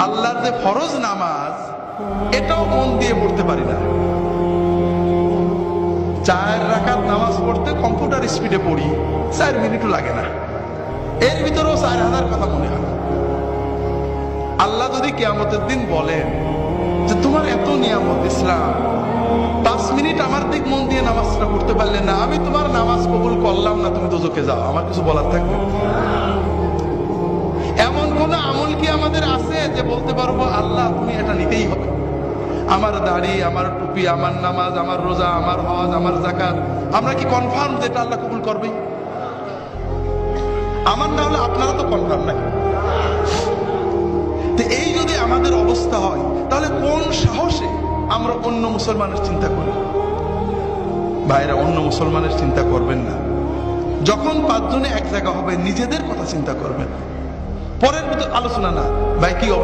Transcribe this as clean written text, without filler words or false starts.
আল্লাহর যে ফরজ নামাজ এটাও মন দিয়ে পড়তে পারি না। 4 রাকাত নামাজ পড়তে কম্পিউটার স্পিডে পড়ি, 4 মিনিটও লাগে না, এর ভিতরেও 4000 কথা মনে হয়। আল্লাহ যদি কিয়ামতের দিন বলেন যে তোমার এত নিয়ামত ইসলাম, 5 মিনিট আমার দিক মন দিয়ে নামাজটা পড়তে পারলে না, আমি তোমার নামাজ কবুল করলাম না, তুমি দোজখে যাও, আমার কিছু বলার থাকবে? এমন কোন আমল কি আমাদের আছে যে বলতে পারবো আল্লাহ তুমি এটা নিতেই হবে? আমার দাড়ি, আমার টুপি, আমার নামাজ, আমার রোজা, আমার হজ, আমার যাকাত, আমরা কি কনফার্ম যে এটা আল্লাহ কবুল করবে? আমার না হলে আপনারা তো কনফার্ম নাকি? তো এই যদি আমাদের অবস্থা হয়, তাহলে কোন সাহসে আমরা অন্য মুসলমানের চিন্তা করি? ভাইরা, অন্য মুসলমানের চিন্তা করবেন না। যখন 5 জনে এক জায়গা হবে, নিজেদের কথা চিন্তা করবেন, পরের ভিতর আলোচনা না। ভাই কি